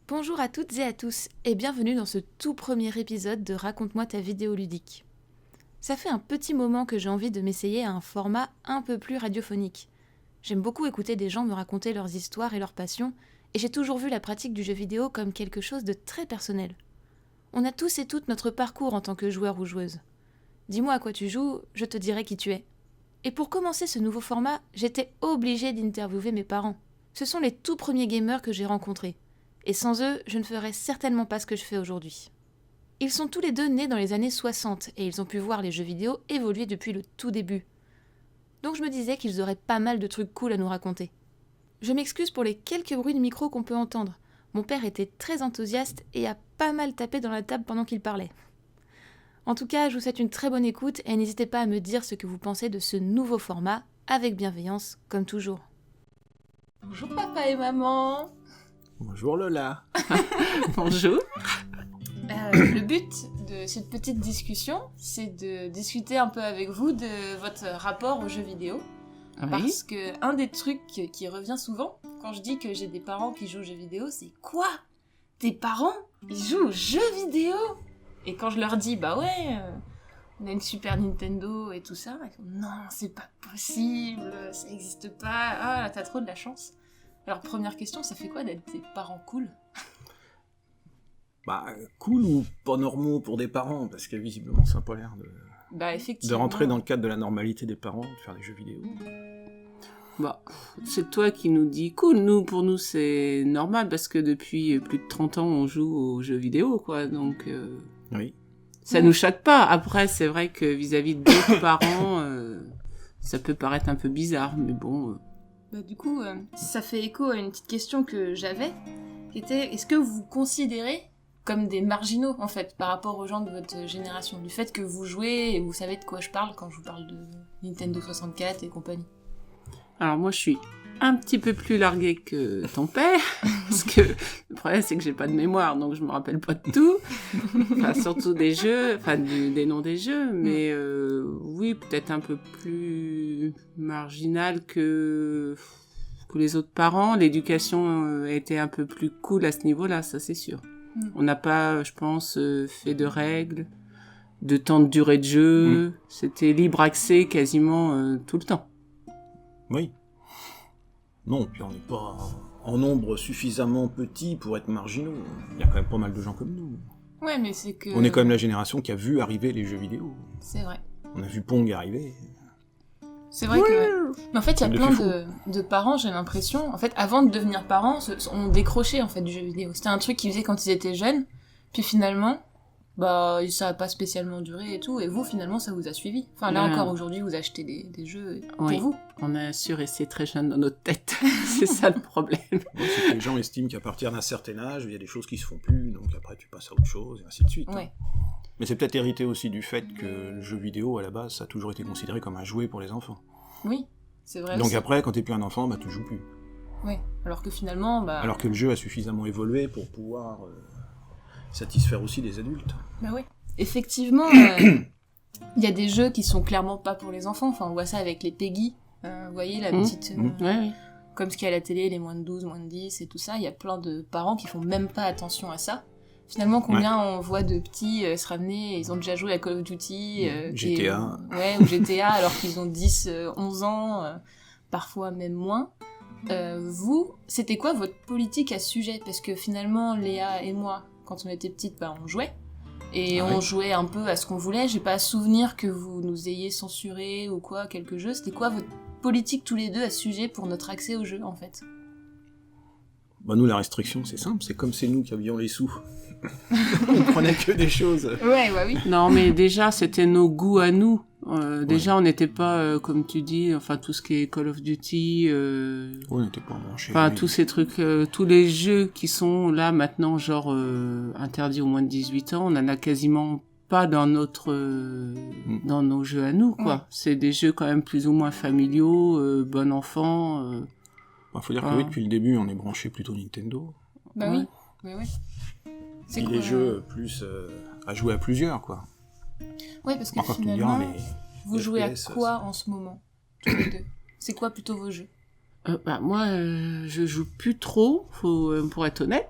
Bonjour à toutes et à tous et bienvenue dans ce tout premier épisode de Raconte-moi ta vidéo ludique. Ça fait un petit moment que j'ai envie de m'essayer à un format un peu plus radiophonique. J'aime beaucoup écouter des gens me raconter leurs histoires et leurs passions et j'ai toujours vu la pratique du jeu vidéo comme quelque chose de très personnel. On a tous et toutes notre parcours en tant que joueur ou joueuse. Dis-moi à quoi tu joues, je te dirai qui tu es. Et pour commencer ce nouveau format, j'étais obligée d'interviewer mes parents. Ce sont les tout premiers gamers que j'ai rencontrés. Et sans eux, je ne ferais certainement pas ce que je fais aujourd'hui. Ils sont tous les deux nés dans les années 60 et ils ont pu voir les jeux vidéo évoluer depuis le tout début. Donc je me disais qu'ils auraient pas mal de trucs cool à nous raconter. Je m'excuse pour les quelques bruits de micro qu'on peut entendre. Mon père était très enthousiaste et a pas mal tapé dans la table pendant qu'il parlait. En tout cas, je vous souhaite une très bonne écoute et n'hésitez pas à me dire ce que vous pensez de ce nouveau format, avec bienveillance, comme toujours. Bonjour papa et maman. Bonjour Lola. Bonjour. Le but de cette petite discussion, c'est de discuter un peu avec vous de votre rapport aux jeux vidéo. Oui. Parce que un des trucs qui revient souvent, quand je dis que j'ai des parents qui jouent aux jeux vidéo, c'est quoi ? Tes parents, ils jouent aux jeux vidéo ? Et quand je leur dis, bah ouais, on a une Super Nintendo et tout ça, ils font, non, c'est pas possible, ça existe pas, ah là, t'as trop de la chance. Alors première question, ça fait quoi d'être des parents cool ? Bah, cool ou pas normaux pour des parents, parce que visiblement ça n'a pas l'air Bah de effectivement. rentrer dans le cadre de la normalité des parents, de faire des jeux vidéo. Bah, c'est toi qui nous dis cool. Pour nous, c'est normal parce que depuis plus de 30 ans, on joue aux jeux vidéo, quoi. Donc, Oui. ça nous choque pas. Après, c'est vrai que vis-à-vis d'autres parents, ça peut paraître un peu bizarre, mais bon. Bah, du coup, ça fait écho à une petite question que j'avais, qui était, est-ce que vous vous considérez comme des marginaux, en fait, par rapport aux gens de votre génération, du fait que vous jouez et vous savez de quoi je parle quand je vous parle de Nintendo 64 et compagnie. Alors moi, je suis un petit peu plus larguée que ton père, parce que le problème, c'est que j'ai pas de mémoire, donc je me rappelle pas de tout. Enfin, surtout des jeux, enfin des noms des jeux, mais oui, peut-être un peu plus marginal que les autres parents. L'éducation a été un peu plus cool à ce niveau-là, ça c'est sûr. On n'a pas, je pense, fait de règles, de temps de durée de jeu. C'était libre accès quasiment tout le temps. Oui. Non, puis on n'est pas en nombre suffisamment petit pour être marginaux. Il y a quand même pas mal de gens comme nous. Ouais, mais c'est que... On est quand même la génération qui a vu arriver les jeux vidéo. C'est vrai. On a vu Pong arriver. C'est vrai que... Mais en fait, il y a plein de parents, j'ai l'impression, en fait, avant de devenir parents, ont décroché, en fait, du jeu vidéo. C'était un truc qu'ils faisaient quand ils étaient jeunes, puis finalement, bah, ça a pas spécialement duré et tout, et vous, finalement, ça vous a suivi. Enfin, là encore, aujourd'hui, vous achetez des jeux pour vous. On a su rester très jeune dans notre tête. C'est ça le problème. Bon, c'est que les gens estiment qu'à partir d'un certain âge, il y a des choses qui se font plus, donc après tu passes à autre chose, et ainsi de suite. Ouais. Mais c'est peut-être hérité aussi du fait que le jeu vidéo, à la base, ça a toujours été considéré comme un jouet pour les enfants. Oui, c'est vrai. Donc aussi. après, quand t'es plus un enfant, bah tu joues plus. Ouais, alors que finalement, bah... Alors que le jeu a suffisamment évolué pour pouvoir satisfaire aussi les adultes. Bah ouais. Effectivement, il y a des jeux qui sont clairement pas pour les enfants. Enfin, on voit ça avec les Peggy. Vous voyez, la petite... Ouais. Comme ce qu'il y a à la télé, les moins de 12, moins de 10 et tout ça. Il y a plein de parents qui font même pas attention à ça. Finalement, combien on voit de petits se ramener, ils ont déjà joué à Call of Duty, GTA. ou GTA, alors qu'ils ont 10, 11 ans, parfois même moins. Vous, c'était quoi votre politique à ce sujet ? Parce que finalement, Léa et moi, quand on était petites, bah, on jouait. Et on jouait un peu à ce qu'on voulait. J'ai pas souvenir que vous nous ayez censuré ou quoi, quelques jeux. C'était quoi votre politique tous les deux à ce sujet pour notre accès au jeu, en fait ? Bah nous, la restriction, c'est simple. C'est comme c'est nous qui avions les sous. On prenait que des choses. Ouais, bah oui. Non, mais déjà, c'était nos goûts à nous. Déjà, on n'était pas, comme tu dis, enfin, tout ce qui est Call of Duty... On n'était pas branchés. Enfin, tous ces trucs, tous les jeux qui sont là, maintenant, genre, interdits aux moins de 18 ans, on en a quasiment pas dans dans nos jeux à nous, quoi. Ouais. C'est des jeux quand même plus ou moins familiaux, bon enfant... Faut dire que oui, depuis le début, on est branché plutôt Nintendo. Bah Ouais. oui, mais ouais. C'est Puis quoi, les jeux plus à jouer à plusieurs, quoi. Ouais, parce que Encore finalement, tu me diras, vous jouez à FPS, quoi en ce moment, tous les deux ? C'est quoi plutôt vos jeux ? Moi, je joue plus trop, pour être honnête.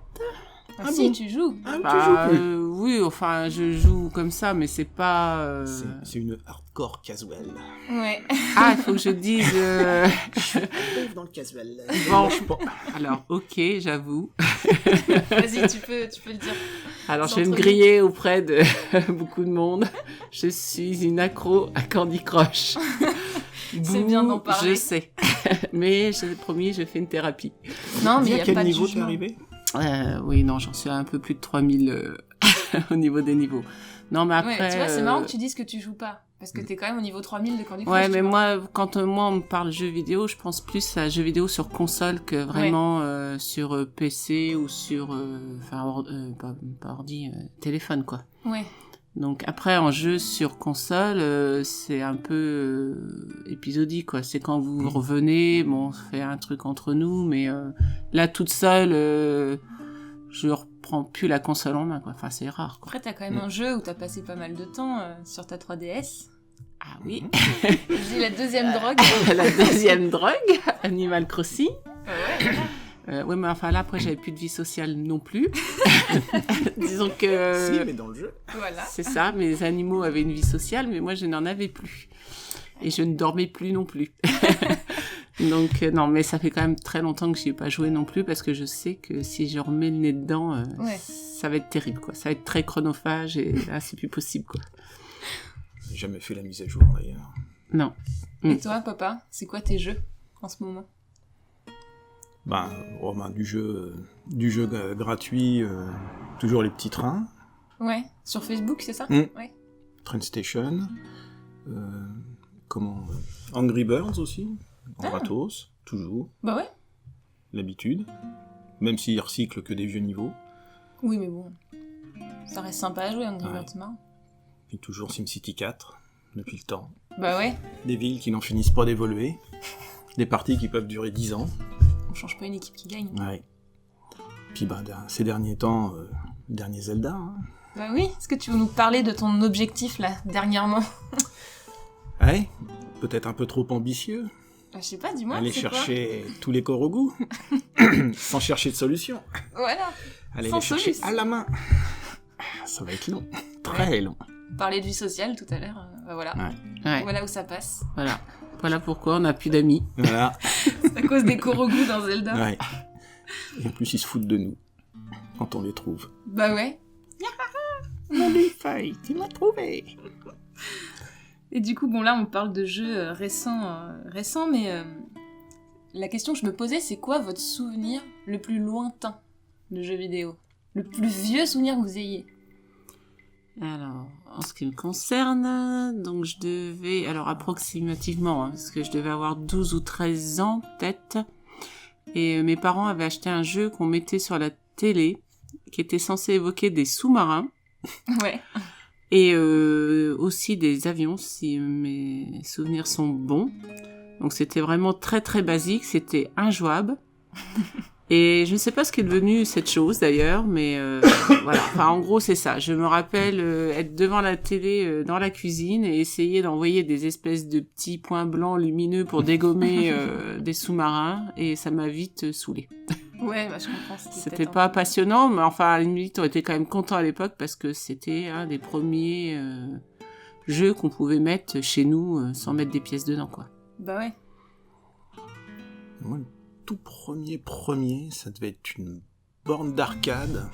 Ah si, bon tu joues. Ah, Bah, tu joues plus. oui, enfin, je joue comme ça, mais c'est pas... C'est une hardcore casual. Ouais. Ah, il faut que je dise... Dans le casual. Bon, alors, ok, j'avoue. Vas-y, tu peux le dire. Alors, je Sans vais me trop griller auprès de beaucoup de monde. Je suis une accro à Candy Crush. C'est bien d'en parler. Je sais. Mais j'ai promis, je fais une thérapie. Non, mais Dis il à n'y a quel pas de niveau t'es jugement. arrivé? Oui, non, j'en suis à un peu plus de 3000 au niveau des niveaux. Non, mais après... Ouais, tu vois, c'est marrant que tu dises que tu joues pas. Parce que t'es quand même au niveau 3000 de Candy Crush. Ouais, tu mais vois. moi, quand moi, on me parle jeux vidéo, je pense plus à jeux vidéo sur console que vraiment sur PC ou sur... pas ordi, téléphone, quoi. Ouais. Donc après, en jeu sur console, c'est un peu épisodique, quoi. C'est quand vous revenez, bon, on fait un truc entre nous, mais là, toute seule, je reprends plus la console en main, quoi. Enfin, c'est rare, quoi. Après, t'as quand même un jeu où t'as passé pas mal de temps sur ta 3DS. Ah oui. Je dis la deuxième drogue. La deuxième drogue, Animal Crossing. Ouais. Ouais, mais enfin là, après, j'avais plus de vie sociale non plus. Disons que... Si, mais dans le jeu. Voilà. C'est ça, mes animaux avaient une vie sociale, mais moi, je n'en avais plus. Et je ne dormais plus non plus. Donc, non, mais ça fait quand même très longtemps que j'y ai pas joué non plus, parce que je sais que si je remets le nez dedans, Ouais. ça va être terrible, quoi. Ça va être très chronophage, et là, c'est plus possible, quoi. J'ai jamais fait la mise à jour, d'ailleurs. Non. Et toi, papa, c'est quoi tes jeux en ce moment? Du jeu gratuit, toujours les petits trains, Ouais. Sur Facebook, c'est ça? Mm. Ouais. Train Station, Angry Birds aussi, en gratos, toujours, Bah ouais. l'habitude, même s'ils recyclent que des vieux niveaux, Oui, mais bon. Ça reste sympa à jouer, Angry Ouais. Birds, c'est marrant. puis toujours SimCity 4, depuis le temps. Bah ouais. Des villes qui n'en finissent pas d'évoluer, des parties qui peuvent durer 10 ans. On change pas une équipe qui gagne. Ouais. Puis ces derniers temps, le dernier Zelda. Hein. Bah oui. Est-ce que tu veux nous parler de ton objectif, là, dernièrement? Ouais, peut-être un peu trop ambitieux. Bah, je sais pas, dis-moi, Aller c'est chercher tous les corps au goût, sans chercher de solution. quoi? Voilà. Aller Sans les chercher soluce. à la main. Ça va être long, très long. On parlait de vie sociale tout à l'heure. Bah voilà. Ouais, Voilà où ça passe. voilà. Voilà pourquoi on n'a plus d'amis. Voilà. C'est à cause des Korogu dans Zelda. Ouais. Et en plus, ils se foutent de nous quand on les trouve. Bah ouais. Mon feuille, tu m'as trouvé. Et du coup, bon là, on parle de jeux récents, mais la question que je me posais, c'est quoi votre souvenir le plus lointain de jeux vidéo? Le plus vieux souvenir que vous ayez? Alors, en ce qui me concerne, donc je devais, alors approximativement, hein, parce que je devais avoir 12 ou 13 ans, peut-être, et mes parents avaient acheté un jeu qu'on mettait sur la télé, qui était censé évoquer des sous-marins, Ouais. et aussi des avions, si mes souvenirs sont bons. Donc c'était vraiment très très basique, c'était injouable. Et je ne sais pas ce qu'est devenu cette chose d'ailleurs, mais voilà. Enfin, en gros, c'est ça. Je me rappelle être devant la télé dans la cuisine et essayer d'envoyer des espèces de petits points blancs lumineux pour dégommer des sous-marins, et ça m'a vite saoulée. Ouais, bah je comprends. C'était peut-être pas passionnant, mais enfin, à la limite, on était quand même content à l'époque parce que c'était un des premiers jeux qu'on pouvait mettre chez nous sans mettre des pièces dedans, quoi. Bah ouais. Moi, le tout premier, ça devait être une borne d'arcade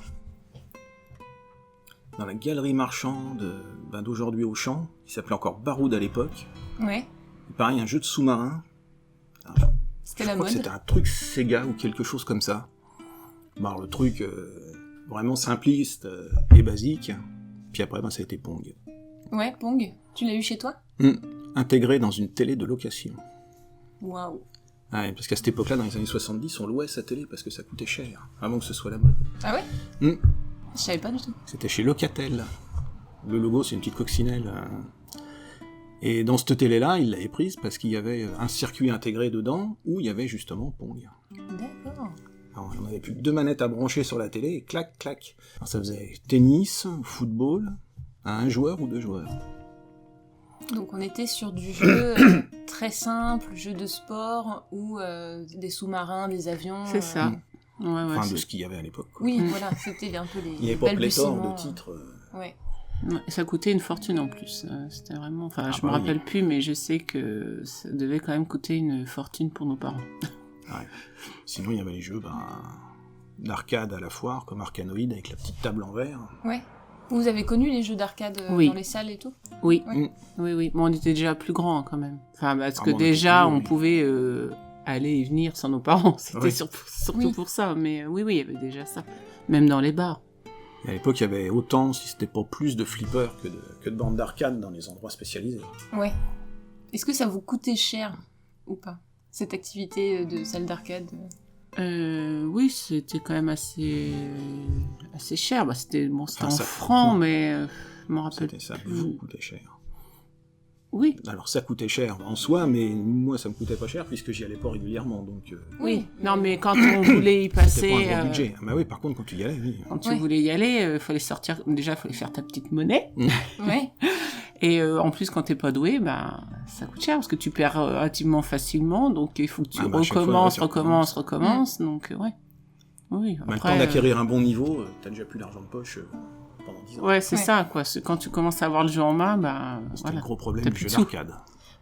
dans la galerie marchande d'aujourd'hui Auchan, qui s'appelait encore Baroud à l'époque. Ouais. Et pareil, un jeu de sous-marin. C'était Je la crois que mode. c'était un truc Sega ou quelque chose comme ça. Bon, alors, le truc vraiment simpliste et basique. Puis après, ça a été Pong. Ouais, Pong. Tu l'as eu chez toi? Intégré dans une télé de location. Waouh. Ouais, parce qu'à cette époque-là, dans les années 70, on louait sa télé parce que ça coûtait cher, avant que ce soit la mode. Ah ouais? Mm. Je savais pas du tout. C'était chez Locatel. Le logo, c'est une petite coccinelle. Et dans cette télé-là, il l'avait prise parce qu'il y avait un circuit intégré dedans où il y avait justement Pong. D'accord. Alors, on avait plus que 2 manettes à brancher sur la télé et clac, clac. Alors, ça faisait tennis, football, à 1 joueur ou 2 joueurs. Donc on était sur du jeu très simple, jeu de sport, ou des sous-marins, des avions. C'est ça. Enfin, de c'est- ce qu'il y avait à l'époque. quoi. Oui, voilà, c'était un peu les Il n'y avait pas pléthore balbutiements. de titres. Ouais. Ouais, ça coûtait une fortune en plus. C'était vraiment. Enfin, Ah je bah me oui. rappelle plus, mais je sais que ça devait quand même coûter une fortune pour nos parents. Ouais. Sinon, il y avait les jeux d'arcade à la foire, comme Arkanoid, avec la petite table en verre. Ouais. Vous avez connu les jeux d'arcade Oui. dans les salles et tout? Oui, Ouais. oui. Bon, on était déjà plus grands quand même. Enfin, parce Ah, que bon, on était déjà, plus vieux, on oui. pouvait surtout et venir sans nos parents. C'était Oui. surtout Oui. pour ça. Mais oui, il y avait déjà ça. Même dans les bars. Et à l'époque, il y avait autant, si c'était pas plus, de flippers que de bandes d'arcade dans les endroits spécialisés. Ouais. Est-ce que ça vous coûtait cher ou pas, cette activité de salle d'arcade? Oui, c'était quand même assez cher. Bah, c'était en Enfin, ça- francs, non. mais je m'en rappelle. Ça plus. vous coûtait cher. Oui. Alors ça coûtait cher en soi, mais moi ça me coûtait pas cher puisque j'y allais pas régulièrement, donc Oui. Non, mais quand on voulait y passer, c'était pas un gros budget. Ah bah oui, par contre quand tu y allais, oui. quand tu Ouais. voulais y aller, fallait sortir. Déjà, fallait faire ta petite monnaie. Ouais. Et en plus, quand t'es pas doué, bah, ça coûte cher parce que tu perds relativement facilement. Donc, il faut que tu Ah bah, à chaque fois, recommences. Donc, ouais. Oui. Mais Après, le temps d'acquérir un bon niveau, t'as déjà plus d'argent de poche pendant 10 ans. ouais, c'est Ouais. ça, quoi. Quand tu commences à avoir le jeu en main, bah, C'était voilà. le gros problème T'as du plus jeu de sous. d'arcade.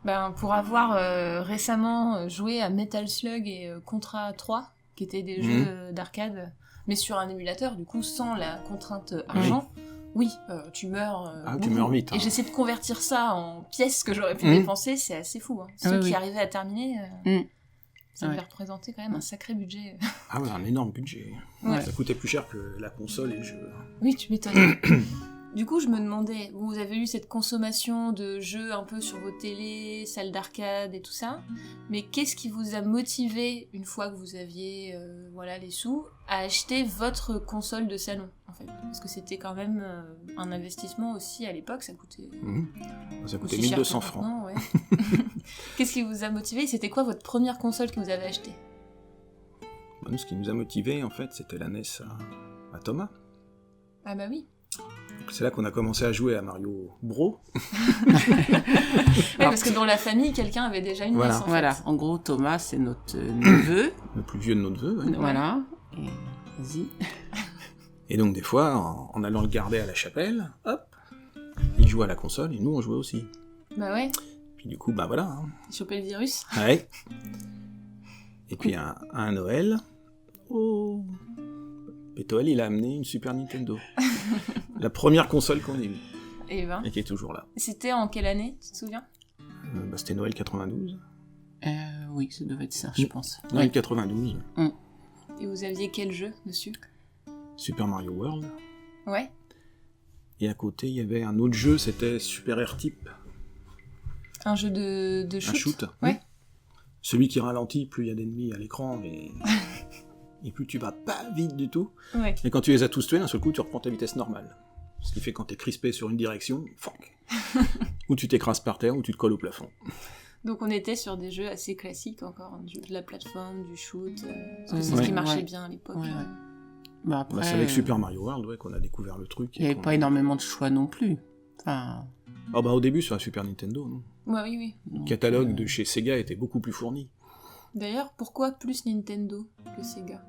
Ben, pour avoir récemment joué à Metal Slug et Contra 3, qui étaient des jeux d'arcade, mais sur un émulateur, du coup, sans la contrainte argent, oui, tu meurs. Ah, tu meurs vite, hein. Et j'essaie de convertir ça en pièces que j'aurais pu Mhm. dépenser, c'est assez fou. Hein. Ceux oui, qui oui. arrivaient à terminer, ça Ouais. devait représenter quand même un sacré budget. Ah ouais, un énorme budget. Ouais. Ça coûtait plus cher que la console et le jeu. Oui, tu m'étonnes. Du coup, je me demandais, vous avez eu cette consommation de jeux un peu sur vos télés, salles d'arcade et tout ça, mais qu'est-ce qui vous a motivé, une fois que vous aviez voilà, les sous, à acheter votre console de salon, en fait? Parce que c'était quand même un investissement aussi à l'époque, ça coûtait Ça coûtait aussi cher 1200 que francs. maintenant, ouais. Qu'est-ce qui vous a motivé? C'était quoi votre première console que vous avez achetée? Bah, nous, ce qui nous a motivés, en fait, c'était la NES à Thomas. Ah bah oui. Donc, c'est là qu'on a commencé à jouer à Mario Bros. Ouais, parce que dans la famille, quelqu'un avait déjà une Voilà. NES, en fait. Voilà. En gros, Thomas, c'est notre neveu. Le plus vieux de nos neveux. ouais. Voilà. Et vas-y. Et donc, des fois, en allant le garder à la chapelle, hop, il jouait à la console et nous, on jouait aussi. Bah ouais, Puis du coup, bah voilà. Hein. choper le virus. Ouais. Et puis, à un Noël, oh, Pétoel, il a amené une Super Nintendo. La première console qu'on ait eue, Et ben. et qui est toujours là. C'était en quelle année, tu te souviens? Bah, c'était Noël 92. Oui, ça devait être ça, je pense. Noël Ouais. 92. Et vous aviez quel jeu dessus? Super Mario World. Ouais. Et à côté, il y avait un autre jeu, c'était Super R-Type, Un jeu de shoot? un shoot. Ouais. Celui qui ralentit, plus il y a d'ennemis à l'écran, et plus tu vas pas vite du tout. Ouais. Et quand tu les as tous tués, d'un seul coup, tu reprends ta vitesse normale. Ce qui fait quand t'es crispé sur une direction, fuck. Ou tu t'écrases par terre, ou tu te colles au plafond. Donc on était sur des jeux assez classiques encore, hein, de la plateforme, du shoot, parce que c'est ce Ouais. qui marchait Ouais. bien à l'époque. Ouais, ouais. Bah, après, Bah, c'est avec Super Mario World ouais, qu'on a découvert le truc. il n'y avait pas énormément de choix non plus. Enfin, Ah bah au début sur la Super Nintendo, non. Ouais, oui, oui. Le donc, catalogue de chez Sega était beaucoup plus fourni. D'ailleurs, pourquoi plus Nintendo que Sega?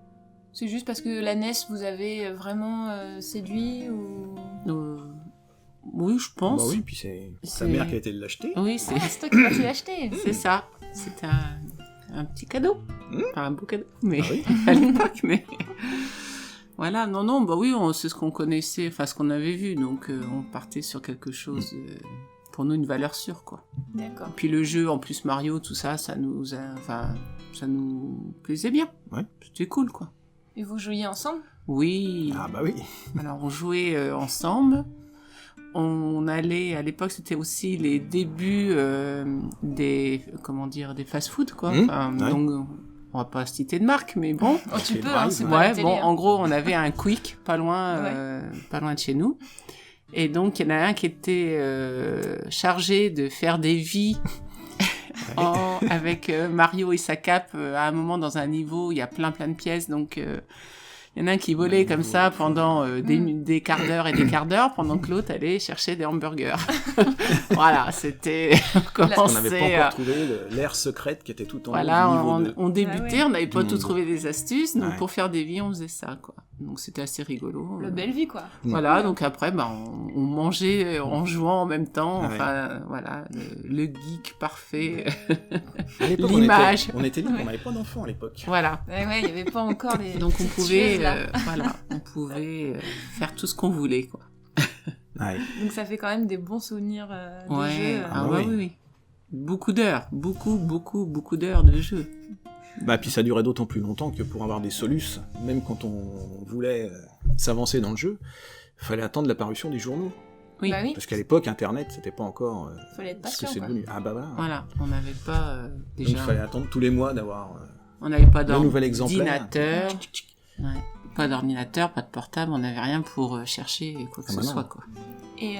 C'est juste parce que la NES vous avait vraiment séduit ou... oui, je pense. Bah oui, puis c'est sa C'est- mère qui a été l'acheter. Oui, c'est Ah, c'est toi qui l'as acheté. c'est ça. C'était un petit cadeau. Enfin, un beau cadeau, mais Ah oui. à l'époque, mais... Voilà, non, bah oui, c'est ce qu'on connaissait, enfin, ce qu'on avait vu, donc on partait sur quelque chose, pour nous, une valeur sûre, quoi. D'accord. Puis le jeu, en plus Mario, tout ça, ça nous plaisait bien. Ouais. C'était cool, quoi. Et vous jouiez ensemble? Oui. Ah bah oui. Alors on jouait ensemble. On allait, à l'époque, c'était aussi les débuts des fast-food, quoi. Mmh, Enfin, ouais. donc, on va pas citer de marque, mais bon. Oh, tu C'est peux, vrai, hein, c'est ouais. pas la Ouais, télé, bon, hein. en gros, on avait un Quick pas loin de chez nous. Et donc, il y en a un qui était chargé de faire des vies avec Mario et sa cape. À un moment, dans un niveau, il y a plein de pièces. Donc, Il y en a un qui volait comme ça pendant des quarts d'heure et des quarts d'heure, pendant que l'autre allait chercher des hamburgers. Voilà, c'était... On n'avait pas encore trouvé l'aire secrète qui était tout en haut Voilà, du niveau de... on débutait, on n'avait pas tout monde. trouvé des astuces, donc Ouais. pour faire des vies, on faisait ça, quoi. Donc c'était assez rigolo. La belle vie, quoi. Voilà, donc après, on mangeait en jouant en même temps, Ouais. enfin, voilà, le geek parfait. À l'époque, L'image. on était libres, on n'avait pas d'enfants à l'époque. Voilà. Ouais, il n'y avait pas encore les... Donc on petites pouvait, tueuses, là. on pouvait faire tout ce qu'on voulait, quoi. Ouais. Donc ça fait quand même des bons souvenirs des Ouais, jeux. ah ouais. ouais, oui. Beaucoup d'heures, beaucoup d'heures de jeu. Bah, puis ça durait d'autant plus longtemps que pour avoir des solus, même quand on voulait s'avancer dans le jeu, il fallait attendre l'apparition des journaux. Oui. Bah oui, Parce qu'à l'époque, Internet, c'était pas encore fallait être ce que patient, c'est quoi. devenu. Ah bah voilà. Voilà, on n'avait pas Donc déjà, il fallait attendre tous les mois d'avoir... on n'avait pas le nouvel exemplaire. d'ordinateur, ouais. Pas d'ordinateur, pas de portable, on n'avait rien pour chercher quoi que Ah ce bah non. soit, quoi. Et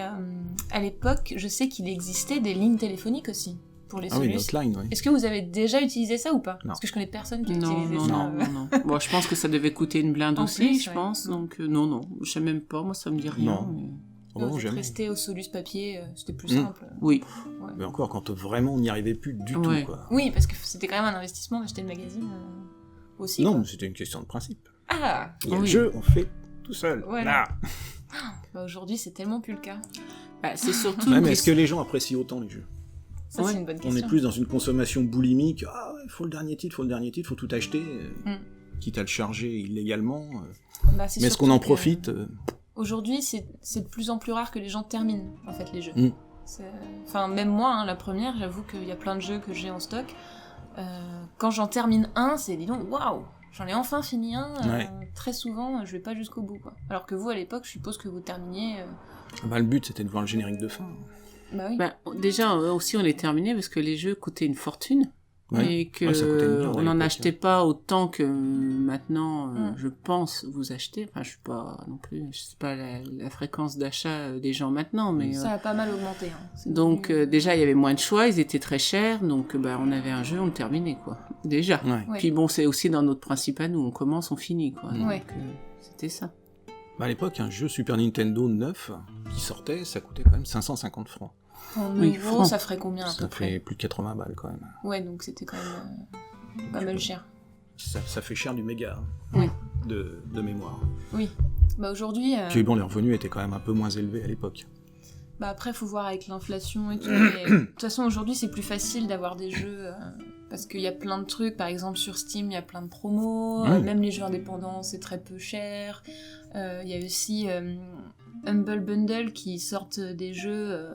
à l'époque, je sais qu'il existait des lignes téléphoniques aussi, pour les Ah oui, une solus. hotline, oui. Est-ce que vous avez déjà utilisé ça ou pas? Non. Parce que je connais personne qui a Non, utilisé non, ça. non. Bon, je pense que ça devait coûter une blinde En aussi, plus, je ouais. pense, donc non, je sais même pas, moi ça me dit rien. Non. mais- Oh, non, Vous êtes jamais. resté au solus papier, c'était plus Mm. simple. Oui, Ouais. Mais encore, quand vraiment on n'y arrivait plus du Ouais. tout, quoi. Oui, parce que c'était quand même un investissement d'acheter le magazine aussi. Non, quoi. mais c'était une question de principe. Ah Il y a Oui. le jeu, on fait tout seul. Ouais. Là. Bah aujourd'hui, c'est tellement plus le cas. bah, c'est surtout... Ouais, mais est-ce que les gens apprécient autant les jeux? Ça, Ouais. c'est une bonne On question. est plus dans une consommation boulimique. Ah ouais, faut le dernier titre, faut tout acheter. Quitte à le charger illégalement. Bah, c'est Mais est-ce surtout qu'on en que profite Aujourd'hui, c'est de plus en plus rare que les gens terminent, en fait, les jeux. Mm. Enfin, même moi, hein, la première, j'avoue qu'il y a plein de jeux que j'ai en stock. Quand j'en termine un, c'est, dis donc, waouh, j'en ai enfin fini un. Ouais. Très souvent, je vais pas jusqu'au bout, quoi. Alors que vous, à l'époque, je suppose que vous terminiez... Bah, le but, c'était de voir le générique de fin. Bah oui. Bah, déjà, aussi, on les terminait parce que les jeux coûtaient une fortune. Ouais. Et que Ouais, ça coûtait une blinde à on n'en l'époque, achetait pas autant que maintenant, Mm. je pense, vous achetez. Enfin, je suis pas non plus, je sais pas la fréquence d'achat des gens maintenant, mais Ça a pas mal augmenté. Hein. C'est donc devenu- déjà il y avait moins de choix, ils étaient très chers, donc bah on avait un jeu, on le terminait quoi. Déjà. Ouais. Ouais. Puis bon, c'est aussi dans notre principe à nous, on commence, on finit quoi. Donc, Ouais. c'était ça. Bah, à l'époque, un jeu Super Nintendo neuf qui sortait, ça coûtait quand même 550 francs. En Oui, euros, francs. ça ferait combien à Ça peu près fait plus de 80 balles quand même. Ouais, donc c'était quand même pas mal cher. Ça fait cher du méga hein, Oui. de mémoire. Oui. Bah aujourd'hui... Puis bon, les revenus étaient quand même un peu moins élevés à l'époque. Bah après, faut voir avec l'inflation et tout. Mais de toute façon, aujourd'hui, c'est plus facile d'avoir des jeux parce qu'il y a plein de trucs. Par exemple, sur Steam, il y a plein de promos. Ouais. Même les jeux indépendants, c'est très peu cher. Il y a aussi Humble Bundle qui sortent des jeux,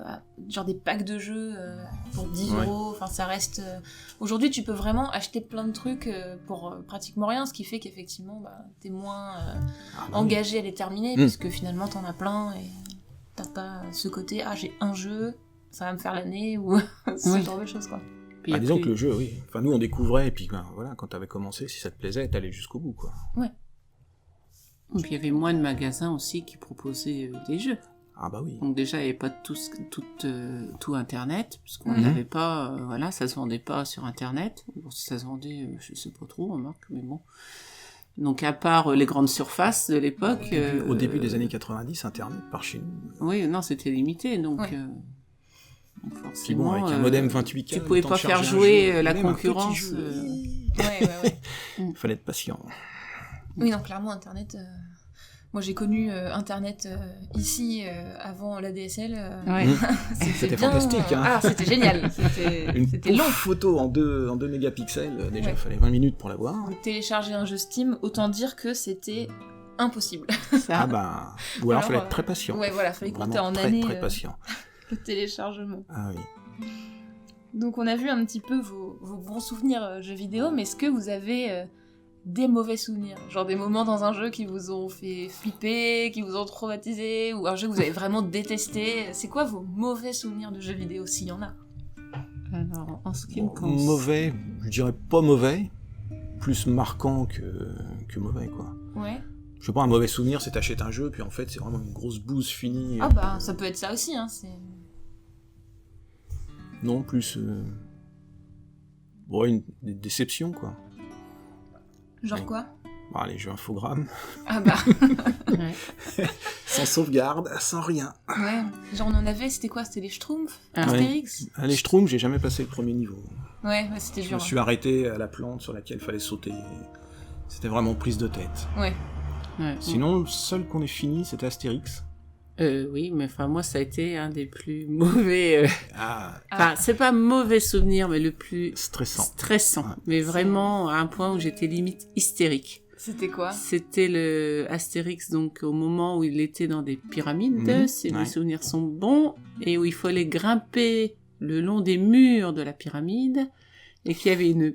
genre des packs de jeux pour 10 Ouais. euros. Enfin, ça reste. Aujourd'hui, tu peux vraiment acheter plein de trucs pour pratiquement rien, ce qui fait qu'effectivement, bah, t'es moins Ah, bah oui. engagé à les terminer, Mm. puisque finalement, t'en as plein et t'as pas ce côté j'ai un jeu, ça va me faire l'année ou ce Oui. genre de choses quoi. Puis Bah, il y a disons plus- que le jeu, oui. Enfin, nous, on découvrait, et puis ben, voilà, quand t'avais commencé, si ça te plaisait, t'allais jusqu'au bout, quoi. Puis il y avait moins de magasins aussi qui proposaient des jeux. Ah bah oui. Donc déjà, il n'y avait pas tout Internet, puisqu'on Mhm. n'avait pas, voilà, ça se vendait pas sur Internet. Bon, ça se vendait, je sais pas trop, remarque, mais bon. Donc à part les grandes surfaces de l'époque... Au début des années 90, Internet, par chez nous. Oui, non, c'était limité, donc... Ouais. Donc Puis forcément, bon, avec un modem 28K... tu pouvais le temps pas de faire charger un jouer jeu, la même un petit concurrence, jeu, Ouais. Fallait être patient. Oui, non, clairement, Internet. Moi, j'ai connu Internet ici avant la DSL. Ouais. C'était bien, fantastique, hein. Ah, c'était génial. Une C'était pauvre long. photo en 2 mégapixels, déjà, il Ouais. fallait 20 minutes pour la voir. Donc, télécharger un jeu Steam, autant dire que c'était impossible. Ça, Ah bah... Ou alors, fallait Alors, être très patient. Ouais, voilà, fallait compter Vraiment en très, années très patient. le téléchargement. Ah oui. Donc on a vu un petit peu vos bons souvenirs jeux vidéo, mais est-ce que vous avez des mauvais souvenirs? Genre des moments dans un jeu qui vous ont fait flipper, qui vous ont traumatisé, ou un jeu que vous avez vraiment détesté? C'est quoi vos mauvais souvenirs de jeux vidéo, s'il y en a? alors, en ce qui me Bon, concerne... mauvais, je dirais pas mauvais, plus marquant que mauvais, quoi. Ouais. Je sais pas, un mauvais souvenir, c'est t'achètes un jeu, puis en fait, c'est vraiment une grosse bouse finie. Ah bah, ça peut être ça aussi, hein, c'est... Non, plus... Bon, une déception, quoi. Genre Ouais. quoi? Bon, les jeux infogrammes, Ah bah, Ouais. sans sauvegarde, sans rien. ouais. Genre, on en avait, c'était quoi? C'était les Schtroumpfs? Ah. Astérix? Les Schtroumpfs, j'ai jamais passé le premier niveau. Ouais, c'était Je dur. me suis arrêté à la plante sur laquelle il fallait sauter. C'était vraiment prise de tête. Ouais. Ouais. Sinon, le seul qu'on ait fini, c'était Astérix. Oui, mais enfin, moi, ça a été un des plus mauvais... Ah, Enfin, c'est pas mauvais souvenir, mais le plus stressant. stressant. Ouais. Mais vraiment, à un point où j'étais limite hystérique. C'était quoi? C'était le Astérix, donc au moment où il était dans des pyramides, Mhm, si ouais. mes souvenirs sont bons, et où il fallait grimper le long des murs de la pyramide, et qu'il y avait une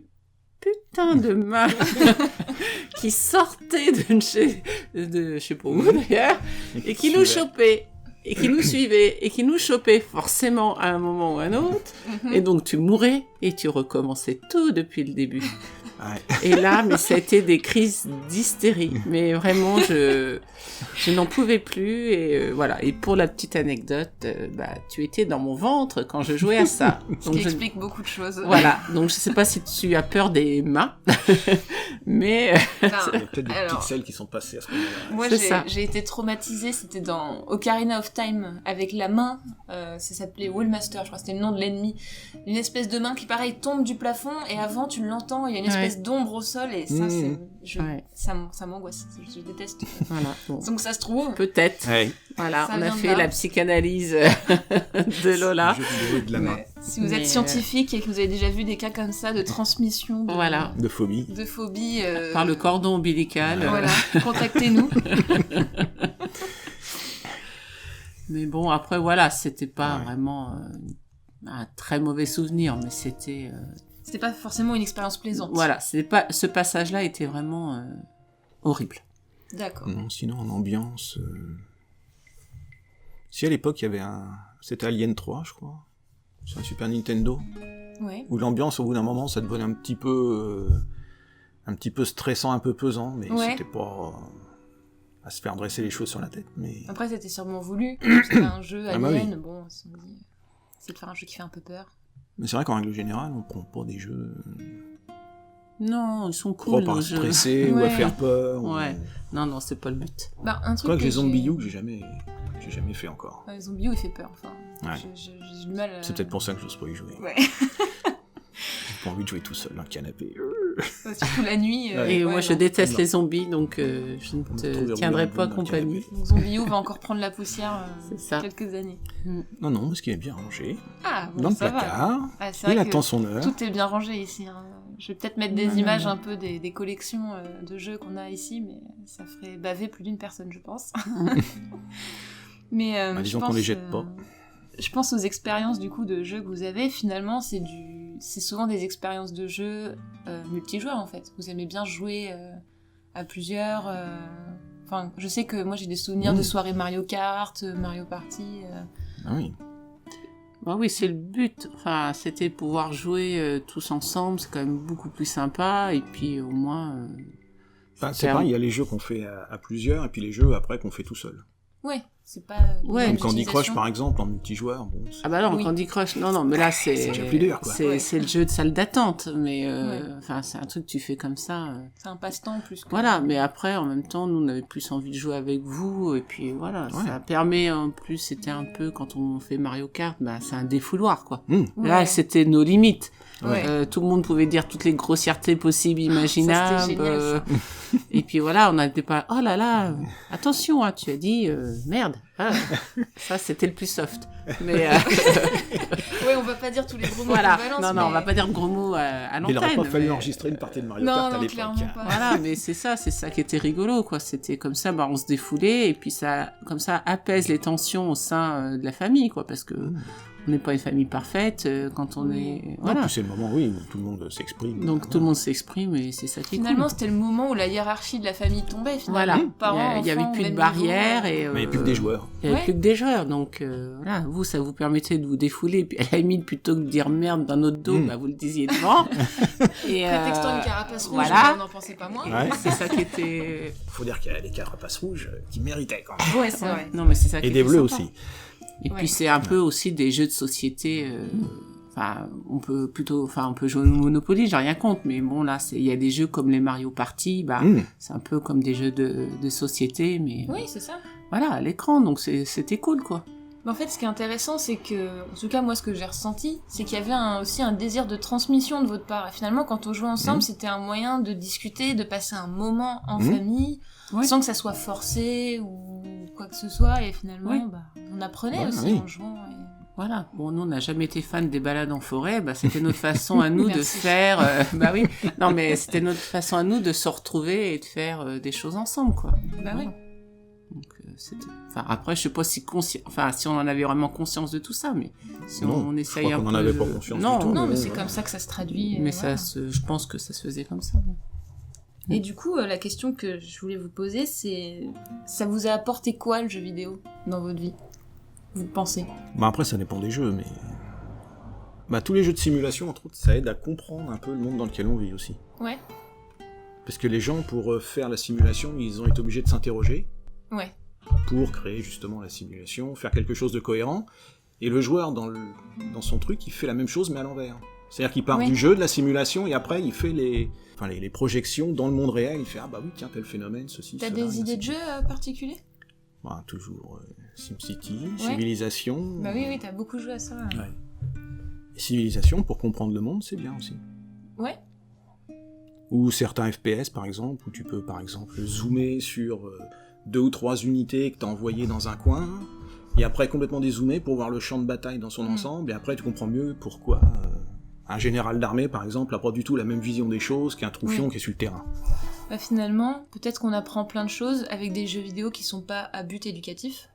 putain de main qui sortait de je sais pas où d'ailleurs, et qui nous chopait, et qui nous suivait, et qui nous chopait forcément à un moment ou à un autre, et donc tu mourais, et tu recommençais tout depuis le début. Ouais. Et là, mais ça a été des crises d'hystérie. Mais vraiment, je n'en pouvais plus. Et voilà. Et pour la petite anecdote, tu étais dans mon ventre quand je jouais à ça. Ce Donc qui explique beaucoup de choses. Voilà. Donc je sais pas si tu as peur des mains, mais Enfin, Il y a peut-être des alors, pixels qui sont passés à ce moment-là. moi, C'est ça. j'ai été traumatisée, c'était dans Ocarina of Time, avec la main, ça s'appelait Wallmaster, je crois que c'était le nom de l'ennemi. Une espèce de main qui, pareil, tombe du plafond, et avant, tu l'entends, il y a une espèce d'ombre au sol, et ça, Ouais. ça m'angoisse, je déteste. voilà. Bon. Donc ça se trouve, Peut-être. Ouais. Voilà. Ça On a vient de fait là. la psychanalyse de Lola. Le jeu vidéo de la main. ouais, si vous êtes Mais, scientifique et que vous avez déjà vu des cas comme ça de transmission de, Voilà. De phobie. de phobie, Par le cordon ombilical. voilà, contactez-nous. Mais bon, après, voilà, c'était pas Ouais. vraiment un très mauvais souvenir, mais c'était... C'était pas forcément une expérience plaisante. Voilà, c'était pas... ce passage-là était vraiment horrible. D'accord. Non, sinon, en ambiance... Si à l'époque, il y avait C'était Alien 3, je crois. Sur un Super Nintendo. Ouais. Où l'ambiance, au bout d'un moment, ça devenait un petit peu stressant, un peu pesant, mais Ouais. c'était pas à se faire dresser les choses sur la tête. Mais Après, c'était sûrement voulu. C'était un jeu Ah bah alien. oui. Bon, on se dit, c'est de faire un jeu qui fait un peu peur. c'est vrai qu'en règle générale, on prend pas des jeux Non, ils sont trop cool, par nos jeux. stresser ou à Ouais. faire peur. Ouais. Non, c'est pas le but. Bah, un truc Quoi que les j'ai- Zombie U que j'ai jamais fait encore. Ouais, Zombie U, il fait peur. Enfin, Ouais. j'ai du mal. C'est peut-être pour ça que j'ose pas y jouer. Ouais. J'ai pas envie de jouer tout seul dans le canapé. Surtout la nuit. Ouais. Et ouais, moi, je non. déteste Non. les zombies, donc je ne On me te trouve tiendrai verrouillé pas dans le compagnie. canapé. Donc, Zombie U va encore prendre la poussière C'est ça. quelques années. Non, parce qu'il est bien rangé. Ah, bon, Dans le ça va. placard. Ah, c'est Il vrai que attend son heure. tout est bien rangé ici. Hein. Je vais peut-être mettre des Non, images non. un peu des collections de jeux qu'on a ici, mais ça ferait baver plus d'une personne, je pense. Mais Bah, je disons pense, qu'on les jette pas. Je pense aux expériences du coup de jeux que vous avez. Finalement, c'est souvent des expériences de jeux multijoueurs en fait. Vous aimez bien jouer à plusieurs. Enfin, je sais que moi j'ai des souvenirs de soirées Mario Kart, Mario Party. Ah oui. Bah oui, c'est le but. Enfin, c'était pouvoir jouer tous ensemble, c'est quand même beaucoup plus sympa. Et puis au moins, Enfin, c'est Ferme. pareil, il y a les jeux qu'on fait à plusieurs, et puis les jeux après qu'on fait tout seul. Ouais, c'est pas. Ouais, Comme l'utilisation. Candy Crush par exemple, en multijoueur. Bon, ah bah non, Oui. Candy Crush, non, mais là c'est déjà plus dur, quoi. C'est Ouais. c'est le jeu de salle d'attente, mais Ouais. enfin c'est un truc que tu fais comme ça. C'est un passe-temps plus que. Voilà, mais après, en même temps, nous, on avait plus envie de jouer avec vous, et puis voilà, Ouais. ça permet, en plus, c'était un peu, quand on fait Mario Kart, bah, c'est un défouloir, quoi. Mmh. Ouais. Là, c'était nos limites. Ouais. Tout le monde pouvait dire toutes les grossièretés possibles, imaginables. Ça, c'était génial, Et puis voilà, on n'était pas, oh là là, attention, hein, tu as dit, merde. Ah, ça, c'était le plus soft. Mais Ouais, on va pas dire tous les gros mots voilà, qu'on balance, non, mais... on va pas dire de gros mots à Il l'antenne. n'aurait pas fallu mais- enregistrer une partie de Mario Non, Kart à non, l'époque. clairement pas. Voilà, mais c'est ça qui était rigolo, quoi. C'était comme ça, bah, on se défoulait, et puis ça, comme ça, apaise les tensions au sein de la famille, quoi, parce que on n'est pas une famille parfaite, quand on est, Non, voilà. puis c'est le moment, oui, où tout le monde s'exprime. Donc tout le monde s'exprime, et c'est ça qui est Finalement, cool. c'était le moment où la hiérarchie de la famille tombait, finalement. Voilà, Parents, il y avait enfants, plus de même barrières, niveau. et Mais il n'y a plus que des joueurs. il y avait Ouais. plus que des joueurs, donc voilà, vous, ça vous permettait de vous défouler, puis à la limite, plutôt que de dire merde dans notre dos, bah, vous le disiez devant. Et, Prétextant une carapace rouge, voilà. on n'en pensait pas moins. Ouais. c'est ça qui était... Faut dire qu'il y a des carapaces rouges qui méritaient quand même. Ouais, c'est vrai. Non, mais c'est ça qui Et des était bleus sympa. aussi. Et Ouais. puis c'est un peu aussi des jeux de société. on peut jouer au Monopoly, j'ai rien contre, mais bon, là, il y a des jeux comme les Mario Party, c'est un peu comme des jeux de société, mais... Oui, c'est ça. Voilà, à l'écran, donc c'était cool, quoi. Mais en fait, ce qui est intéressant, c'est que, en tout cas, moi, ce que j'ai ressenti, c'est qu'il y avait aussi un désir de transmission de votre part. Et finalement, quand on jouait ensemble, c'était un moyen de discuter, de passer un moment en famille, sans que ça soit forcé ou quoi que ce soit. Et finalement, on apprenait aussi en jouant. Et... Voilà. Bon, nous, on n'a jamais été fans des balades en forêt. C'était notre façon à nous de faire... oui. Non, mais c'était notre façon à nous de se retrouver et de faire des choses ensemble, quoi. Oui. Donc, après, je sais pas si on en avait vraiment conscience de tout ça, mais si on essaye un peu... on n'en avait pas conscience du tout. Non, mais c'est comme ça que ça se traduit. Mais je pense que ça se faisait comme ça. Et du coup, la question que je voulais vous poser, c'est... Ça vous a apporté quoi, le jeu vidéo, dans votre vie ? Vous pensez ? Après, ça dépend des jeux, mais... tous les jeux de simulation, entre autres, ça aide à comprendre un peu le monde dans lequel on vit aussi. Ouais. Parce que les gens, pour faire la simulation, ils ont été obligés de s'interroger. Ouais. Pour créer justement la simulation, faire quelque chose de cohérent. Et le joueur, dans son truc, il fait la même chose, mais à l'envers. C'est-à-dire qu'il part du jeu, de la simulation, et après, il fait les projections dans le monde réel. Il fait, tiens, tel phénomène, ceci, T'as cela... des idées de jeux particuliers ? Toujours SimCity, Civilisation... oui, t'as beaucoup joué à ça. Ouais. Et Civilisation, pour comprendre le monde, c'est bien aussi. Ouais. Ou certains FPS, par exemple, où tu peux, par exemple, zoomer sur 2 ou 3 unités que t'as envoyées dans un coin, et après complètement dézoomer pour voir le champ de bataille dans son ensemble, et après tu comprends mieux pourquoi un général d'armée, par exemple, n'a pas du tout la même vision des choses qu'un troufion qui est sur le terrain. Finalement, peut-être qu'on apprend plein de choses avec des jeux vidéo qui sont pas à but éducatif.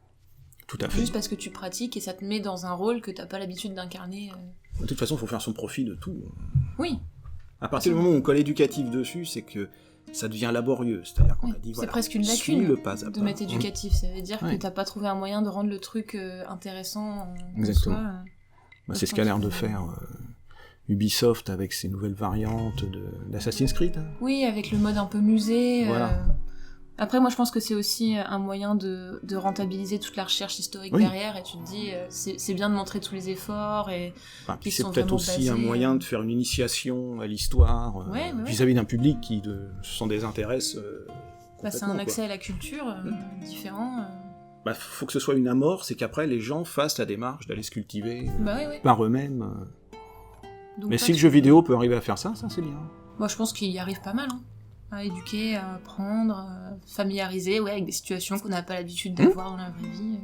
Tout à fait. Juste parce que tu pratiques et ça te met dans un rôle que t'as pas l'habitude d'incarner. De toute façon, il faut faire son profit de tout. Oui. À partir du moment où on colle éducatif dessus, c'est que ça devient laborieux. C'est-à-dire qu'on a dit, c'est presque une lacune le pas à de pas. mettre éducatif. Ça veut dire que t'as pas trouvé un moyen de rendre le truc intéressant. Exactement. Soi, c'est ce qu'a l'air de faire Ubisoft avec ses nouvelles variantes d'Assassin's Creed. Oui, avec le mode un peu musée. Voilà. Après, moi, je pense que c'est aussi un moyen de rentabiliser toute la recherche historique derrière, et tu te dis, c'est bien de montrer tous les efforts, et puis c'est peut-être aussi un moyen de faire une initiation à l'histoire vis-à-vis d'un public qui s'en désintéresse c'est un accès à la culture différent. Faut que ce soit une amorce, et qu'après, les gens fassent la démarche d'aller se cultiver par eux-mêmes. Donc, mais si le jeu vidéo peut arriver à faire ça, c'est bien. Moi, je pense qu'il y arrive pas mal, à éduquer, à apprendre, à familiariser avec des situations qu'on n'a pas l'habitude d'avoir dans la vraie vie.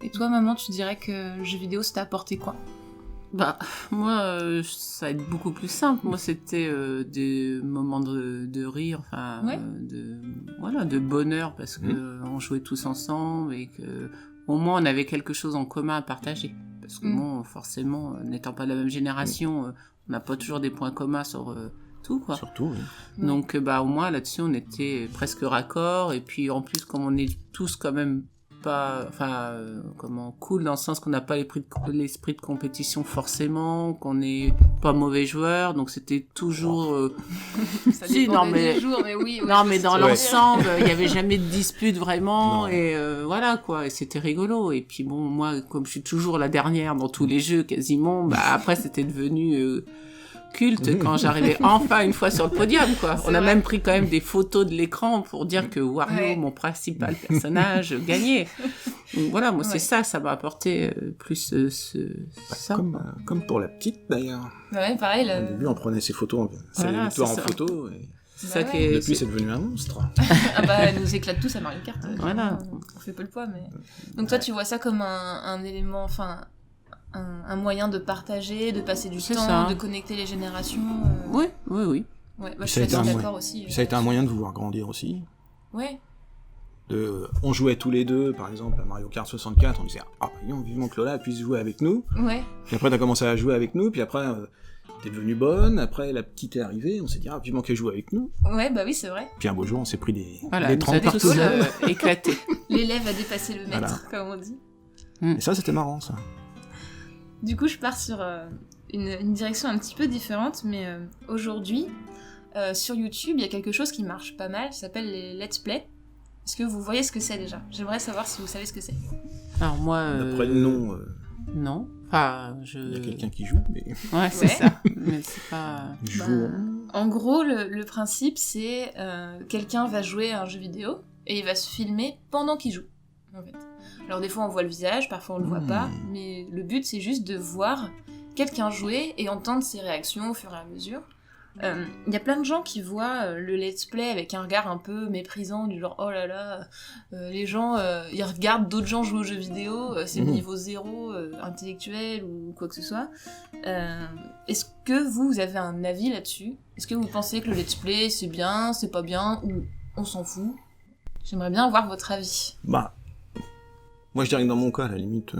Et toi, maman, tu dirais que le jeu vidéo, ça t'a apporté quoi ? Moi, ça va être beaucoup plus simple. Moi, c'était des moments de rire, de bonheur, parce que on jouait tous ensemble et que au moins on avait quelque chose en commun à partager. Parce que bon, forcément, n'étant pas de la même génération, on n'a pas toujours des points communs sur tout, quoi. Surtout, oui. Donc, au moins, là-dessus, on était presque raccord. Et puis, en plus, comme on est tous quand même pas... cool, dans le sens qu'on n'a pas l'esprit de compétition forcément, qu'on n'est pas mauvais joueur. Donc, c'était toujours... Ça dépend des jours, mais oui. Non, mais dans l'ensemble, il n'y avait jamais de dispute vraiment. Non. Et voilà, quoi. Et c'était rigolo. Et puis, bon, moi, comme je suis toujours la dernière dans tous les jeux, quasiment, après, c'était devenu... culte quand j'arrivais enfin une fois sur le podium, quoi. On a même pris quand même des photos de l'écran pour dire que Wario, mon principal personnage, gagnait. Donc voilà, moi c'est ça m'a apporté plus ça. Comme pour la petite d'ailleurs. Ouais, pareil. Au début on prenait ses photos, ses victoires en photo. Et... C'est ça qui est... Depuis c'est devenu un monstre. Elle nous éclate tous à Mario Kart. Voilà. On fait peu le poids, mais... Donc toi tu vois ça comme un élément, enfin... Un moyen de partager, de passer du temps, de connecter les générations. Oui. Ouais, je suis d'accord aussi. Ça a été un moyen de vous voir grandir aussi. Ouais. On jouait tous les deux, par exemple, à Mario Kart 64, on disait vivement que Lola puisse jouer avec nous. Ouais. Puis après t'as commencé à jouer avec nous, puis après t'es devenue bonne, après la petite est arrivée, on s'est dit vivement qu'elle joue avec nous. Ouais, oui, c'est vrai. Puis un beau jour on s'est pris des 30 partout. Éclaté. L'élève a dépassé le maître, comme on dit. Et ça c'était marrant ça. Du coup, je pars sur une direction un petit peu différente, mais aujourd'hui, sur YouTube, il y a quelque chose qui marche pas mal, ça s'appelle les Let's Play. Est-ce que vous voyez ce que c'est déjà ? J'aimerais savoir si vous savez ce que c'est. Alors moi... D'après le nom, Non. Enfin, Il y a quelqu'un qui joue, mais Ouais, c'est Ouais. ça. Mais c'est pas... ils jouent. En gros, le principe, c'est quelqu'un va jouer à un jeu vidéo et il va se filmer pendant qu'il joue, en fait. Alors des fois, on voit le visage, parfois on le voit pas, mais le but, c'est juste de voir quelqu'un jouer et entendre ses réactions au fur et à mesure. Il y a plein de gens qui voient le let's play avec un regard un peu méprisant, du genre « Oh là là, les gens, ils regardent d'autres gens jouer aux jeux vidéo, c'est le niveau 0, intellectuel ou quoi que ce soit. » Est-ce que vous avez un avis là-dessus ? Est-ce que vous pensez que le let's play, c'est bien, c'est pas bien, ou on s'en fout ? J'aimerais bien avoir votre avis. Bah, moi je dirais que dans mon cas, à la limite,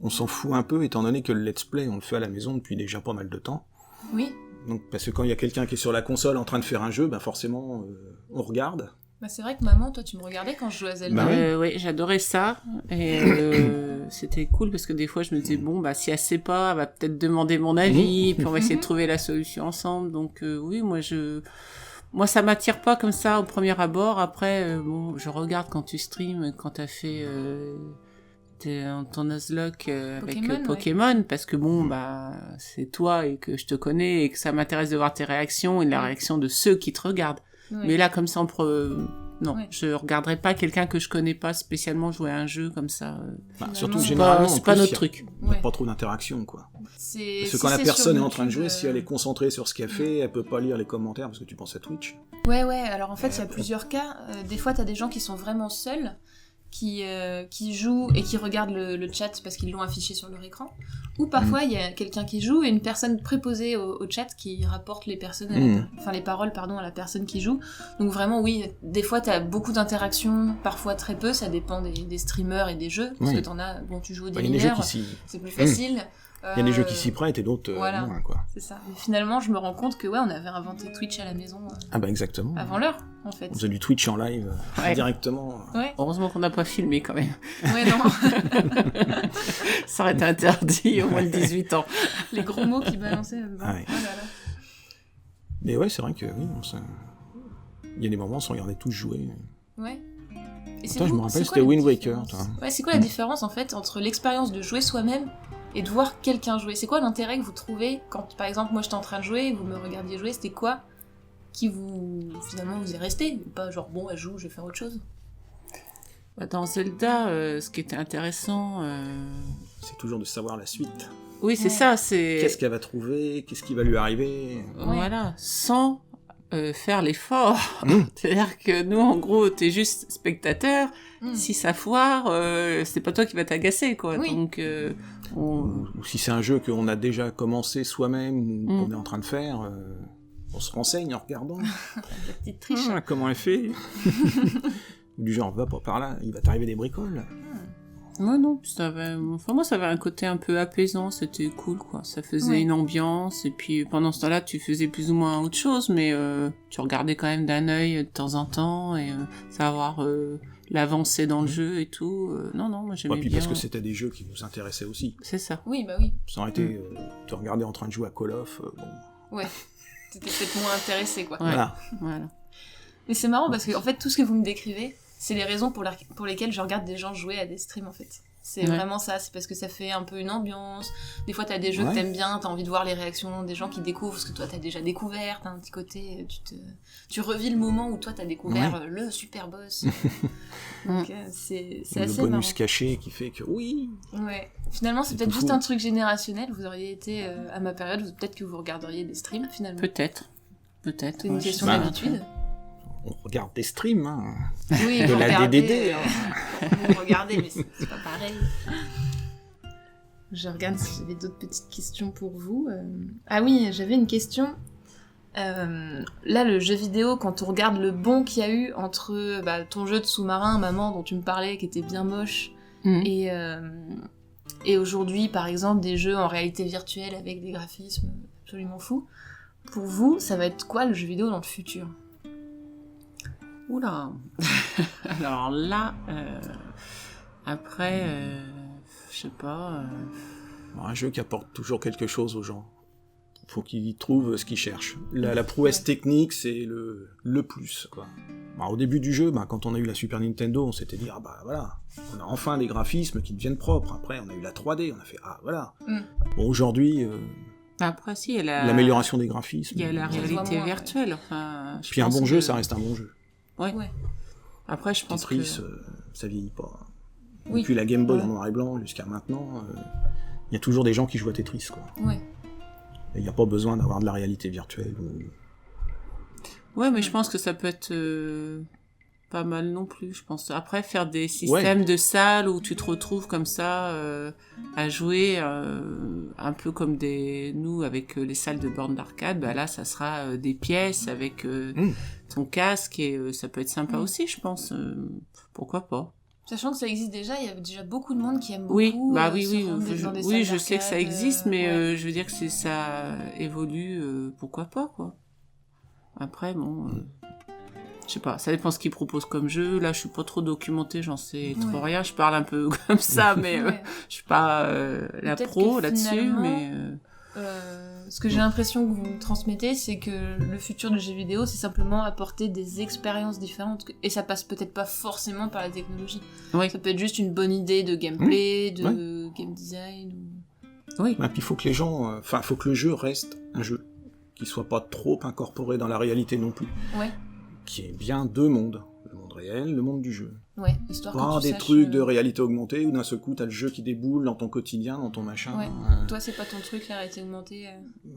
on s'en fout un peu, étant donné que le let's play, on le fait à la maison depuis déjà pas mal de temps. Oui ? Donc, parce que quand il y a quelqu'un qui est sur la console en train de faire un jeu, bah forcément, on regarde. Bah c'est vrai que maman, toi tu me regardais quand je jouais à Zelda. Bah Oui, j'adorais ça. Et c'était cool parce que des fois, je me disais, bon, bah, si elle sait pas, elle va peut-être demander mon avis, puis on va essayer de trouver la solution ensemble. Donc, oui, moi, ça m'attire pas comme ça au premier abord. Après, bon, je regarde quand tu streams, quand t'as fait ton Nuzlocke avec Pokémon, Pokémon, parce que bon, bah, c'est toi et que je te connais et que ça m'intéresse de voir tes réactions et la réaction de ceux qui te regardent. Ouais. Mais là, comme ça, non, Ouais. je regarderai pas quelqu'un que je connais pas spécialement jouer à un jeu comme ça. Bah, Finalement, surtout, c'est généralement, c'est en pas plus, notre il y a- truc. il y a Ouais. pas trop d'interaction, quoi. C'est... Parce que si quand la c'est personne est sur en train de YouTube, jouer, si elle est concentrée sur ce qu'elle fait, elle peut pas lire les commentaires parce que tu penses à Twitch. Ouais, alors en fait, il y a plusieurs cas. Des fois, t'as des gens qui sont vraiment seuls, qui jouent et qui regardent le chat parce qu'ils l'ont affiché sur leur écran. Ou parfois, il y a quelqu'un qui joue et une personne préposée au chat qui rapporte les personnes les paroles à la personne qui joue. Donc vraiment, oui, des fois, t'as beaucoup d'interactions, parfois très peu, ça dépend des streamers et des jeux. Parce Oui. que t'en as, bon, tu joues au Bah, il y a des jeux démineur, qui s'y... c'est plus facile. Il y a des jeux qui s'y prêtent et d'autres voilà. moins, quoi. C'est ça. Mais finalement, je me rends compte que ouais, on avait inventé Twitch à la maison Ah bah exactement. avant l'heure, en fait. On faisait du Twitch en live Ouais. directement. Ouais, Heureusement qu'on n'a pas filmé quand même. ouais, non. Ça aurait été interdit au moins de 18 ans. Les gros mots qui balançaient. Ah ouais. Oh là là. Mais ouais, c'est vrai que oui, il y a des moments où on se regardait tous jouer. Ouais. Et Attends, je vous, me rappelle, c'est quoi c'était la Wind Waker, différence toi. Ouais, c'est quoi la différence en fait entre l'expérience de jouer soi-même et de voir quelqu'un jouer ? C'est quoi l'intérêt que vous trouvez quand, par exemple, moi j'étais en train de jouer et vous me regardiez jouer ? C'était quoi qui finalement vous est resté ? Pas genre bon, elle joue, je vais faire autre chose. Bah, dans Zelda, ce qui était intéressant, C'est toujours de savoir la suite. oui, c'est Ouais. ça, c'est Qu'est-ce qu'elle va trouver ? Qu'est-ce qui va lui arriver ? voilà, sans faire l'effort. C'est-à-dire que nous, en gros, t'es juste spectateur. Si ça foire, c'est pas toi qui va t'agacer, quoi. Oui. Donc, Ou si c'est un jeu qu'on a déjà commencé soi-même ou qu'on est en train de faire, on se renseigne en regardant. La petite triche. Comment elle fait Du genre, va pas par là, il va t'arriver des bricoles. ouais, non, moi, ça avait un côté un peu apaisant, c'était cool, quoi. Ça faisait Ouais. une ambiance, et puis pendant ce temps-là, tu faisais plus ou moins autre chose, mais tu regardais quand même d'un œil de temps en temps, et savoir l'avancée dans le jeu et tout. Non, moi, j'aimais Ouais, puis bien. parce que c'était des jeux qui nous intéressaient aussi. C'est ça. Oui, bah oui. Ça aurait été te regarder en train de jouer à Call of, bon, Ouais. T'étais peut-être moins intéressé, quoi. Ouais. voilà. Mais c'est marrant parce que, en fait, tout ce que vous me décrivez, c'est les raisons pour lesquelles je regarde des gens jouer à des streams, en fait. C'est Ouais. vraiment ça, c'est parce que ça fait un peu une ambiance. Des fois, t'as des jeux Ouais. que t'aimes bien, t'as envie de voir les réactions des gens qui découvrent ce que toi t'as déjà découvert, t'as un petit côté, tu revis le moment où toi t'as découvert le super boss. Donc, c'est Le assez bonus marrant. caché qui fait que oui. Ouais. Finalement, c'est C'est peut-être tout juste fou. un truc générationnel. Vous auriez été à ma période, peut-être que vous regarderiez des streams finalement. Peut-être. C'est une ouais, question je sais pas. d'habitude. On regarde des streams, hein. Oui, De vous la regardez, DDD, hein. vous regardez, mais c'est pas pareil. Je regarde si j'avais d'autres petites questions pour vous. Ah oui, j'avais une question. Là, le jeu vidéo, quand on regarde le bond qu'il y a eu entre ton jeu de sous-marin, maman, dont tu me parlais, qui était bien moche, et aujourd'hui, par exemple, des jeux en réalité virtuelle avec des graphismes absolument fous. Pour vous, ça va être quoi le jeu vidéo dans le futur ? Oula. Alors là, après, je sais pas. Bon, un jeu qui apporte toujours quelque chose aux gens. Faut qu'ils trouvent ce qu'ils cherchent. La prouesse technique, c'est le plus, quoi. Bah, au début du jeu, quand on a eu la Super Nintendo, on s'était dit, voilà, on a enfin des graphismes qui deviennent propres. Après, on a eu la 3D, on a fait, voilà. Bon, aujourd'hui, Après, si, il y a l'amélioration des graphismes. Il y a la se voit réalité moins, virtuelle. Enfin, Puis un bon jeu, ça reste un bon jeu. Ouais. Après, je pense Tetris, ça vieillit pas. Oui. Depuis la Game Boy en noir et blanc jusqu'à maintenant, il y a toujours des gens qui jouent à Tetris, quoi. Ouais. Il n'y a pas besoin d'avoir de la réalité virtuelle. Ouais, mais je pense que ça peut être pas mal non plus, je pense. Après, faire des systèmes de salles où tu te retrouves comme ça à jouer un peu comme nous avec les salles de bornes d'arcade, là, ça sera des pièces avec ton casque et ça peut être sympa aussi, je pense. Pourquoi pas? Sachant que ça existe déjà, il y a déjà beaucoup de monde qui aime beaucoup. Oui, je sais que ça existe, mais je veux dire que si ça évolue, pourquoi pas, quoi. Après, bon, je sais pas, ça dépend ce qu'ils proposent comme jeu. Là, je suis pas trop documentée, j'en sais trop rien. Je parle un peu comme ça, mais je suis pas la pro là-dessus, mais... ce que j'ai l'impression que vous me transmettez, c'est que le futur du jeu vidéo, c'est simplement apporter des expériences différentes. Et ça passe peut-être pas forcément par la technologie. Oui. Ça peut être juste une bonne idée de gameplay, de game design. Oui. Puis il faut que les gens... faut que le jeu reste un jeu. Qu'il soit pas trop incorporé dans la réalité non plus. Ouais. Qui est bien deux mondes. Le monde réel, le monde du jeu. Ouais, histoire Pas que tu des saches, trucs de réalité augmentée où d'un seul coup t'as le jeu qui déboule dans ton quotidien, dans ton machin. Ouais. Toi, c'est pas ton truc, la réalité augmentée.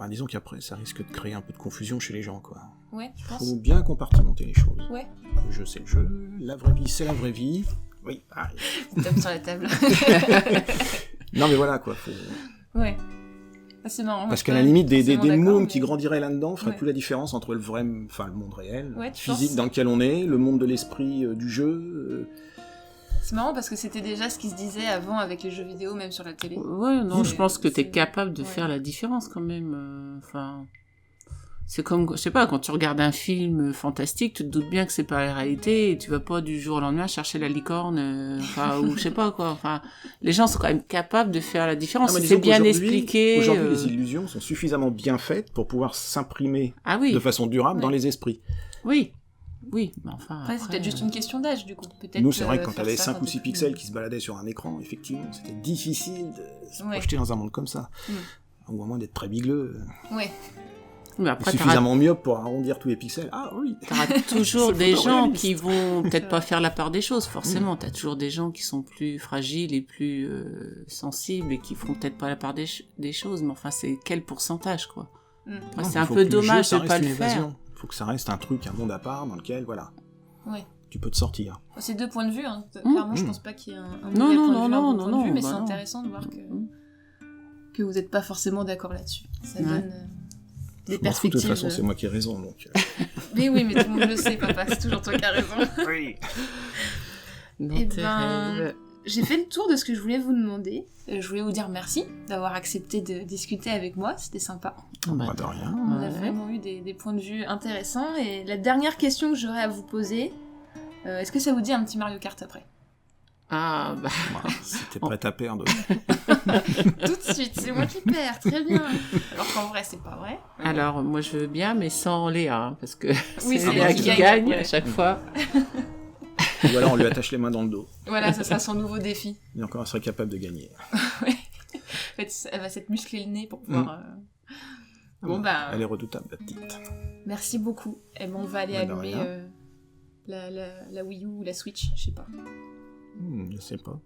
Disons qu'après, ça risque de créer un peu de confusion chez les gens, quoi. Ouais, je pense. Faut bien compartimenter les choses. Ouais. Le jeu, c'est le jeu. La vraie vie, c'est la vraie vie. Oui. Tape sur la table. Non, mais voilà, quoi. Ouais. C'est marrant. Parce qu'à la limite, des mômes mais... qui grandiraient là-dedans feraient plus la différence entre le vrai, le monde réel, physique penses dans lequel on est, le monde de l'esprit du jeu. C'est marrant parce que c'était déjà ce qui se disait avant avec les jeux vidéo, même sur la télé. Ouais, non, je pense que t'es capable de faire la différence quand même. C'est comme, je sais pas, quand tu regardes un film fantastique, tu te doutes bien que c'est pas la réalité et tu vas pas du jour au lendemain chercher la licorne, ou je sais pas quoi. Enfin, les gens sont quand même capables de faire la différence. C'est bien expliqué. Aujourd'hui, les illusions sont suffisamment bien faites pour pouvoir s'imprimer de façon durable dans les esprits. Oui, mais enfin. Après, c'est peut-être juste une question d'âge, du coup. Peut-être nous, c'est vrai que quand t'avais 5 ou 6 pixels qui se baladaient sur un écran, effectivement, c'était difficile de se projeter dans un monde comme ça. Ou à moins d'être très bigleux. Ouais. Mais après, suffisamment myope pour arrondir tous les pixels. Ah oui. T'auras toujours des gens qui vont peut-être pas faire la part des choses, forcément. T'as toujours des gens qui sont plus fragiles et plus sensibles et qui feront peut-être pas la part des choses. Mais enfin, c'est quel pourcentage, quoi. Après, c'est un peu dommage de pas le faire. Il faut que ça reste un truc, un monde à part dans lequel, voilà. Ouais. Tu peux te sortir. C'est deux points de vue. Hein. Clairement, je pense pas qu'il y ait un mauvais point de vue, mais c'est intéressant de voir que vous n'êtes pas forcément d'accord là-dessus. Ça donne des perspectives. De toute façon, c'est moi qui ai raison, donc. Mais oui, mais tout le monde le sait, papa. C'est toujours toi qui as raison. Oui. J'ai fait le tour de ce que je voulais vous demander. Je voulais vous dire merci d'avoir accepté de discuter avec moi. C'était sympa. De rien. On a vraiment eu des points de vue intéressants. Et la dernière question que j'aurais à vous poser, est-ce que ça vous dit un petit Mario Kart après ? Si t'es prête à perdre. Tout de suite, c'est moi qui perds, très bien. Alors qu'en vrai, c'est pas vrai. Alors, moi je veux bien, mais sans Léa, parce que c'est Léa qui gagne à chaque fois. Ou alors on lui attache les mains dans le dos. Voilà, ça sera son nouveau défi. Et encore, elle serait capable de gagner. En fait, elle va s'être musclée le nez pour pouvoir... Elle est redoutable, la petite. Merci beaucoup. Et on va aller allumer la Wii U ou la Switch, je sais pas. Je sais pas.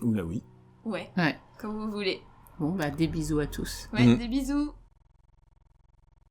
Ou la Wii. Ouais. Comme vous voulez. Bon, des bisous à tous. Ouais, des bisous.